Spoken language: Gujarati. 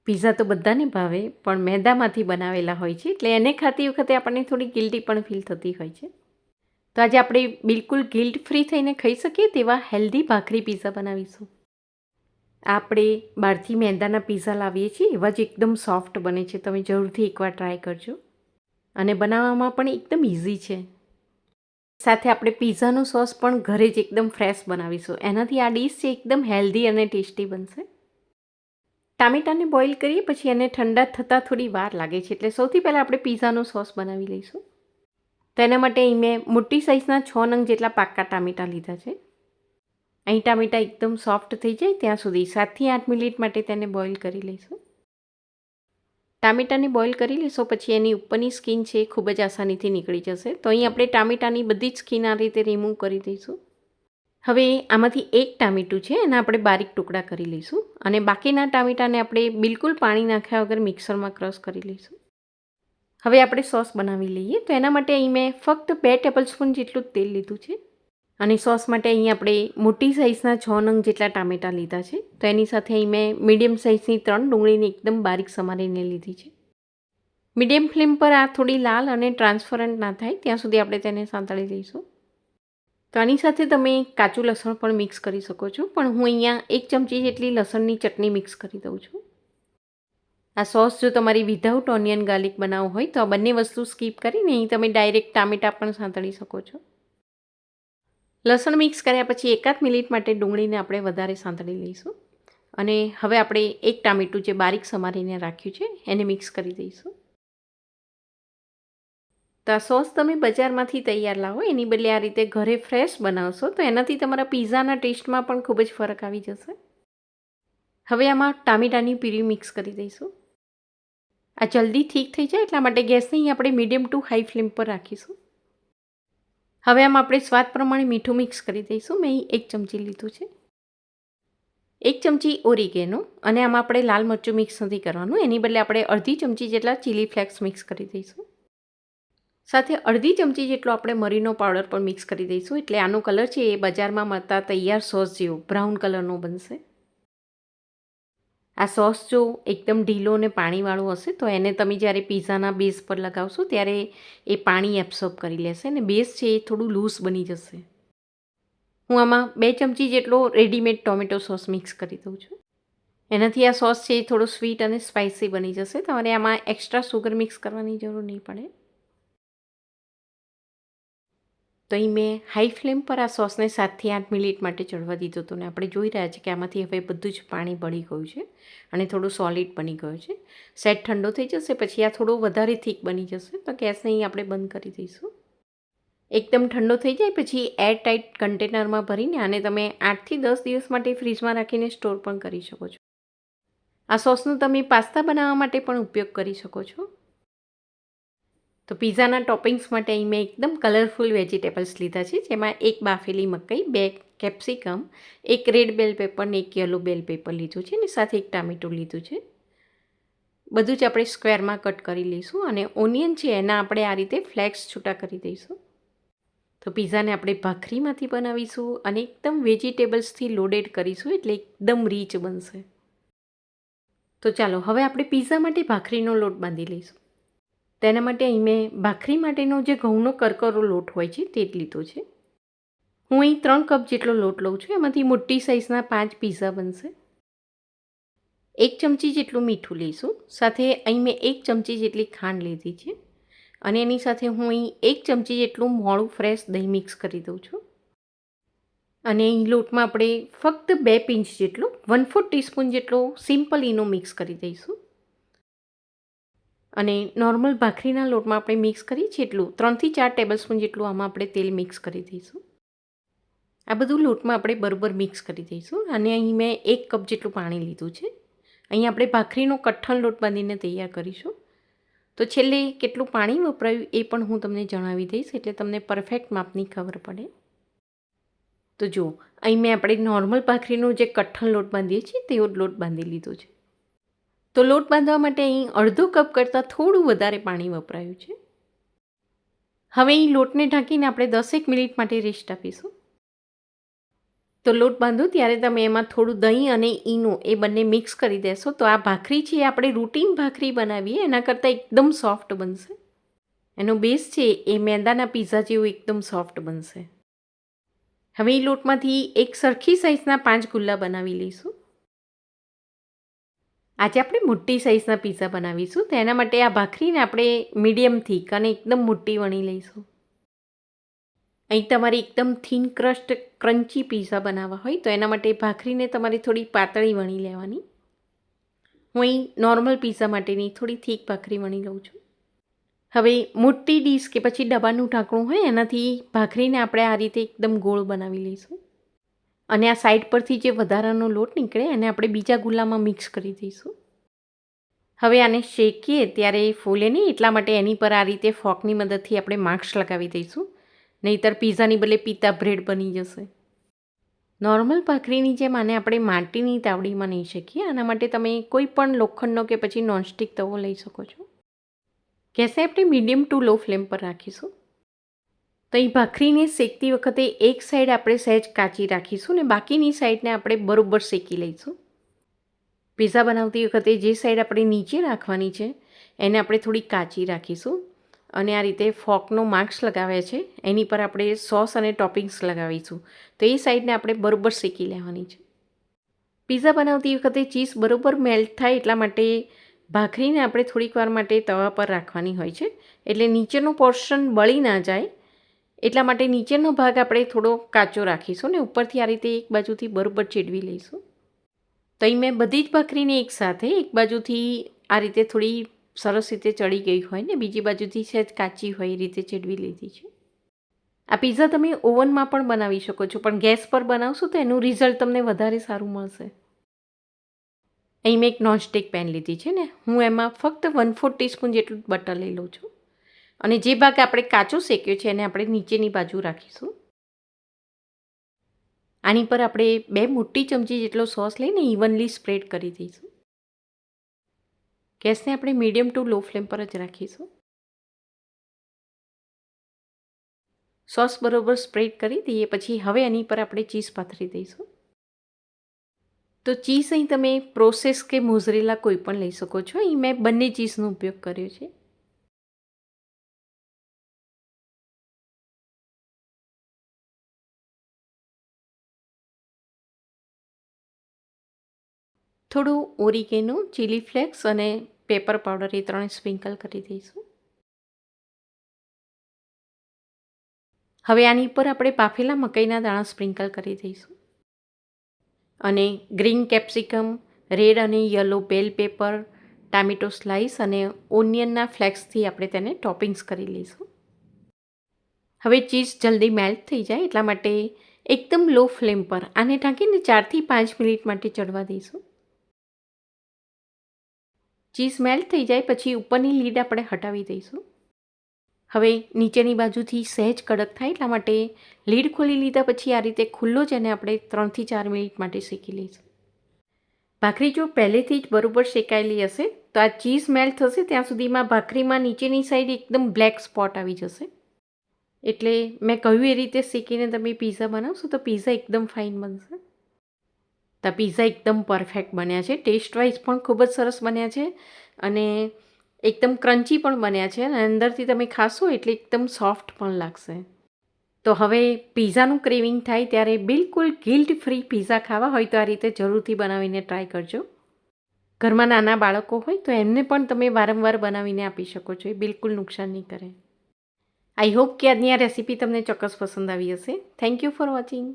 પીઝા તો બધાને ભાવે, પણ મેદામાંથી બનાવેલા હોય છે, એટલે એને ખાતી વખતે આપણને થોડી ગિલ્ટી પણ ફીલ થતી હોય છે. તો આજે આપણે બિલકુલ ગિલ્ટ ફ્રી થઈને ખાઈ શકીએ તેવા હેલ્ધી ભાખરી પીઝા બનાવીશું. આપણે બહારથી મેદાના પીઝા લાવીએ છીએ એવા જ એકદમ સોફ્ટ બને છે. તમે જરૂરથી એકવાર ટ્રાય કરજો. અને બનાવવામાં પણ એકદમ ઇઝી છે. સાથે આપણે પીઝાનો સોસ પણ ઘરે જ એકદમ ફ્રેશ બનાવીશું. એનાથી આ ડીશ છે એકદમ હેલ્ધી અને ટેસ્ટી બનશે. ટામેટાને બોઇલ કરીએ પછી એને ઠંડા થતાં થોડી વાર લાગે છે, એટલે સૌથી પહેલાં આપણે પીઝાનો સોસ બનાવી લઈશું. તો એના માટે અહીં મેં મોટી સાઇઝના 6 નંગ જેટલા પાકા ટામેટાં લીધા છે. અહીં ટામેટાં એકદમ સોફ્ટ થઈ જાય ત્યાં સુધી 7થી 8 મિનિટ માટે તેને બોઇલ કરી લઈશું. ટામેટાને બોઇલ કરી લેશો પછી એની ઉપરની સ્કીન છે એ ખૂબ જ આસાનીથી નીકળી જશે. તો અહીં આપણે ટામેટાની બધી જ સ્કીન આ રીતે રિમૂવ કરી દઈશું. હવે આમાંથી એક ટામેટું છે એના આપણે બારીક ટુકડા કરી લઈશું અને બાકીના ટામેટાને આપણે બિલકુલ પાણી નાખ્યા વગર મિક્સરમાં ક્રશ કરી લઈશું. હવે આપણે સોસ બનાવી લઈએ. તો એના માટે અહીં મેં ફક્ત 2 ટેબલસ્પૂન જેટલું તેલ લીધું છે અને સોસ માટે અહીં આપણે મોટી સાઇઝના 6 નંગ જેટલા ટામેટાં લીધા છે. તો એની સાથે અહીં મેં મીડિયમ સાઇઝની 3 ડુંગળીને એકદમ બારીક સમારીને લીધી છે. મીડિયમ ફ્લેમ પર આ થોડી લાલ અને ટ્રાન્સપરન્ટ ના થાય ત્યાં સુધી આપણે તેને સાંતળી લઈશું. તો આની સાથે તમે કાચું લસણ પણ મિક્સ કરી શકો છો, પણ હું અહીંયા 1 ચમચી જેટલી લસણની ચટણી મિક્સ કરી દઉં છું. આ સોસ જો તમારી વિધાઉટ ઓનિયન ગાર્લિક બનાવવું હોય તો આ બંને વસ્તુ સ્કીપ કરીને અહીં તમે ડાયરેક્ટ ટામેટાં પણ સાંતળી શકો છો. લસણ મિક્સ કર્યા પછી 1 મિનિટ માટે ડુંગળીને આપણે વધારે સાંતળી લઈશું અને હવે આપણે એક ટામેટું જે બારીક સમારીને રાખ્યું છે એને મિક્સ કરી દઈશું. તો આ સોસ તમે બજારમાંથી તૈયાર લાવો, એની બદલે આ રીતે ઘરે ફ્રેશ બનાવશો તો એનાથી તમારા પીઝાના ટેસ્ટમાં પણ ખૂબ જ ફરક આવી જશે. હવે આમાં ટામેટાની પ્યુરી મિક્સ કરી દઈશું. આ જલ્દી ઠીક થઈ જાય એટલા માટે ગેસને અહીં આપણે મીડિયમ ટુ હાઈ ફ્લેમ પર રાખીશું. હવે આમાં આપણે સ્વાદ પ્રમાણે મીઠું મિક્સ કરી દઈશું. મેં અહીં 1 ચમચી લીધું છે. 1 ચમચી ઓરિગેનો અને આમાં આપણે લાલ મરચું મિક્સ નથી કરવાનું, એની બદલે આપણે અડધી ચમચી જેટલા ચીલી ફ્લેક્સ મિક્સ કરી દઈશું. સાથે અડધી ચમચી જેટલો આપણે મરીનો પાવડર પણ મિક્સ કરી દઈશું, એટલે આનો કલર છે એ બજારમાં મળતા તૈયાર સોસ જેવો બ્રાઉન કલરનો બનશે. આ સોસ જો એકદમ ઢીલો અને પાણીવાળો હશે તો એને તમે જ્યારે પીઝાના બેઝ પર લગાવશો ત્યારે એ પાણી એબ્સોર્બ કરી લેશે અને બેઝ છે એ થોડું લૂઝ બની જશે. હું આમાં 2 ચમચી જેટલો રેડીમેડ ટોમેટો સોસ મિક્સ કરી દઉં છું. એનાથી આ સોસ છે એ થોડો સ્વીટ અને સ્પાઇસી બની જશે. તમારે આમાં એક્સ્ટ્રા સુગર મિક્સ કરવાની જરૂર નહીં પડે. તો અહીં મેં હાઈ ફ્લેમ પર આ સોસને 7થી 8 મિનિટ માટે ચડવા દીધો હતો ને આપણે જોઈ રહ્યા છીએ કે આમાંથી હવે બધું જ પાણી બળી ગયું છે અને થોડું સોલિડ બની ગયું છે. સેટ ઠંડો થઈ જશે પછી આ થોડો વધારે થીક બની જશે તો ગેસને અહીં આપણે બંધ કરી દઈશું. એકદમ ઠંડો થઈ જાય પછી એર ટાઇટ કન્ટેનરમાં ભરીને આને તમે 8થી 10 દિવસ માટે ફ્રીજમાં રાખીને સ્ટોર પણ કરી શકો છો. આ સોસનો તમે પાસ્તા બનાવવા માટે પણ ઉપયોગ કરી શકો છો. તો પીઝાના ટોપિંગ્સ માટે અહીં મેં એકદમ કલરફુલ વેજીટેબલ્સ લીધા છે, જેમાં 1 બાફેલી મકાઈ, 2 કેપ્સિકમ, 1 રેડ બેલ પેપર ને 1 યલો બેલ પેપર લીધું છે અને સાથે 1 ટામેટું લીધું છે. બધું જ આપણે સ્ક્વેરમાં કટ કરી લઈશું અને ઓનિયન છે એના આપણે આ રીતે ફ્લેક્સ છૂટા કરી દઈશું. તો પીઝાને આપણે ભાખરીમાંથી બનાવીશું અને એકદમ વેજીટેબલ્સથી લોડેડ કરીશું એટલે એકદમ રીચ બનશે. તો ચાલો હવે આપણે પીઝા માટે ભાખરીનો લોટ બાંધી લઈશું. તેના માટે અહીં મેં ભાખરી માટેનો જે ઘઉંનો કરકરો લોટ હોય છે તે જ લીધો છે. હું અહીં 3 કપ જેટલો લોટ લઉં છું. એમાંથી મોટી સાઇઝના 5 પીઝા બનશે. 1 ચમચી જેટલું મીઠું લઈશું. સાથે અહીં મેં 1 ચમચી જેટલી ખાંડ લીધી છે અને એની સાથે હું અહીં 1 ચમચી જેટલું મોળું ફ્રેશ દહીં મિક્સ કરી દઉં છું. અને અહીં લોટમાં આપણે ફક્ત 2 પિંચ જેટલું 1/4 ટીસ્પૂન જેટલો સિમ્પલ ઈનો મિક્સ કરી દઈશું. અને નોર્મલ ભાખરીના લોટમાં આપણે મિક્સ કરીએ છીએ એટલું 3થી 4 ટેબલસ્પૂન જેટલું આમાં આપણે તેલ મિક્સ કરી દઈશું. આ બધું લોટમાં આપણે બરાબર મિક્સ કરી દઈશું અને અહીં મેં 1 કપ જેટલું પાણી લીધું છે. અહીં આપણે ભાખરીનો કઠણ લોટ બાંધીને તૈયાર કરીશું. તો છેલ્લે કેટલું પાણી વપરાયું એ પણ હું તમને જણાવી દઈશ એટલે તમને પરફેક્ટ માપની ખબર પડે. તો જુઓ અહીં મેં આપણે નોર્મલ ભાખરીનો જે કઠણ લોટ બાંધીએ છીએ તેવો જ લોટ બાંધી લીધો છે. તો લોટ બાંધવા માટે અહીં અડધો કપ કરતાં થોડું વધારે પાણી વપરાયું છે. હવે અહીં લોટને ઢાંકીને આપણે 10 મિનિટ માટે રેસ્ટ આપીશું. તો લોટ બાંધો ત્યારે તમે એમાં થોડું દહીં અને ઈનો એ બંને મિક્સ કરી દેશો તો આ ભાખરી છે આપણે રૂટીન ભાખરી બનાવીએ એના કરતાં એકદમ સોફ્ટ બનશે. એનો બેઝ છે એ મેંદાના પીઝા જેવું એકદમ સોફ્ટ બનશે. હવે એ લોટમાંથી એક સરખી સાઇઝના 5 ગુલ્લા બનાવી લઈશું. આજે આપણે મોટી સાઇઝના પીઝા બનાવીશું તો એના માટે આ ભાખરીને આપણે મીડિયમ થીક અને એકદમ મોટી વણી લઈશું. અહીં તમારે એકદમ થીન ક્રસ્ટ ક્રન્ચી પીઝા બનાવવા હોય તો એના માટે ભાખરીને તમારે થોડી પાતળી વણી લેવાની. હું અહીં નોર્મલ પીઝા માટેની થોડી થીક ભાખરી વણી લઉં છું. હવે મોટી ડીશ કે પછી ડબ્બાનું ઢાંકણું હોય એનાથી ભાખરીને આપણે આ રીતે એકદમ ગોળ બનાવી લઈશું. અને આ સાઈડ પરથી જે વધારાનો લોટ નીકળે એને આપણે બીજા ગુલ્લામાં મિક્સ કરી દઈશું. હવે આને શેકીએ ત્યારે ફૂલે નહીં એટલા માટે એની પર આ રીતે ફોકની મદદથી આપણે માર્ક્સ લગાવી દઈશું. નહીંતર પીઝાની બદલે પીતા બ્રેડ બની જશે. નોર્મલ ભાખરીની જેમ આને આપણે માટીની તાવડીમાં નહીં શેકીએ. આના માટે તમે કોઈ પણ લોખંડનો કે પછી નોનસ્ટિક તવો લઈ શકો છો. ગેસને આપણે મીડિયમ ટુ લો ફ્લેમ પર રાખીશું. તો અહીં ભાખરીને શેકતી વખતે એક સાઈડ આપણે સહેજ કાચી રાખીશું ને બાકીની સાઈડને આપણે બરોબર શેકી લઈશું. પીઝા બનાવતી વખતે જે સાઈડ આપણે નીચે રાખવાની છે એને આપણે થોડી કાચી રાખીશું. અને આ રીતે ફોકનો માર્ક્સ લગાવે છે એની પર આપણે સોસ અને ટોપિંગ્સ લગાવીશું તો એ સાઈડને આપણે બરોબર શેકી લેવાની છે. પીઝા બનાવતી વખતે ચીઝ બરોબર મેલ્ટ થાય એટલા માટે ભાખરીને આપણે થોડીક વાર માટે તવા પર રાખવાની હોય છે એટલે નીચેનો પોર્શન બળી ના જાય એટલા માટે નીચેનો ભાગ આપણે થોડો કાચો રાખીશું ને ઉપરથી આ રીતે એક બાજુથી બરોબર ચેડવી લઈશું. તો અહીં મેં બધી જ ભાખરીને એકસાથે એક બાજુથી આ રીતે થોડી સરસ રીતે ચડી ગઈ હોય ને બીજી બાજુથી સહેજ કાચી હોય એ રીતે ચેડવી લીધી છે. આ પીઝા તમે ઓવનમાં પણ બનાવી શકો છો પણ ગેસ પર બનાવશો તો એનું રિઝલ્ટ તમને વધારે સારું મળશે. અહીં મેં એક નોનસ્ટિક પેન લીધી છે ને હું એમાં ફક્ત 1/4 ટીસ્પૂન જેટલું બટર લઈ લઉં છું. અને જે ભાગ આપણે કાચો શેક્યો છે એને આપણે નીચેની બાજુ રાખીશું. આની પર આપણે 2 મોટી ચમચી જેટલો સોસ લઈને ઇવનલી સ્પ્રેડ કરી દઈશું. ગેસને આપણે મીડિયમ ટુ લો ફ્લેમ પર જ રાખીશું. સોસ બરોબર સ્પ્રેડ કરી દઈએ પછી હવે એની પર આપણે ચીઝ પાથરી દઈશું. તો ચીઝ અહીં તમે પ્રોસેસ કે મોઝરેલા કોઈ પણ લઈ શકો છો. અહીં મેં બંને ચીઝનો ઉપયોગ કર્યો છે. થોડું ઓરિગેનો, ચીલી ફ્લેક્સ અને પેપર પાવડર એ ત્રણે સ્પ્રિંકલ કરી દઈશું. હવે આની ઉપર આપણે બાફેલા મકાઈના દાણા સ્પ્રિંકલ કરી દઈશું. અને ગ્રીન કેપ્સિકમ, રેડ અને યલો બેલ પેપર, ટામેટો સ્લાઈસ અને ઓનિયનના ફ્લેક્સથી આપણે તેને ટોપિંગ્સ કરી લઈશું. હવે ચીઝ જલ્દી મેલ્ટ થઈ જાય એટલા માટે એકદમ લો ફ્લેમ પર આને ઢાંકીને 4 થી 5 મિનિટ માટે ચડવા દઈશું. ચીઝ મેલ્ટ થઈ જાય પછી ઉપરની લીડ આપણે હટાવી દઈશું. હવે નીચેની બાજુથી સહેજ કડક થાય એટલા માટે લીડ ખોલી લીધા પછી આ રીતે ખુલ્લો જ એને આપણે 3 થી 4 મિનિટ માટે શેકી લઈશું. ભાખરી જો પહેલેથી જ બરોબર શેકાયેલી હશે તો આ ચીઝ મેલ્ટ થશે ત્યાં સુધીમાં ભાખરીમાં નીચેની સાઈડ એકદમ બ્લેક સ્પોટ આવી જશે. એટલે મેં કહ્યું એ રીતે શેકીને તમે પીઝા બનાવશો તો પીઝા એકદમ ફાઇન બનશે. તો પીઝા એકદમ પરફેક્ટ બન્યા છે. ટેસ્ટ વાઇઝ પણ ખૂબ જ સરસ બન્યા છે અને એકદમ ક્રન્ચી પણ બન્યા છે અને અંદરથી તમે ખાશો એટલે એકદમ સોફ્ટ પણ લાગશે. તો હવે પીઝાનું ક્રેવિંગ થાય ત્યારે બિલકુલ ગિલ્ટ ફ્રી પીઝા ખાવા હોય તો આ રીતે જરૂરથી બનાવીને ટ્રાય કરજો. ઘરમાં નાના બાળકો હોય તો એમને પણ તમે વારંવાર બનાવીને આપી શકો છો. એ બિલકુલ નુકસાન નહીં કરે. આઈ હોપ કે આજની આ રેસીપી તમને ચોક્કસ પસંદ આવી હશે. Thank you for watching.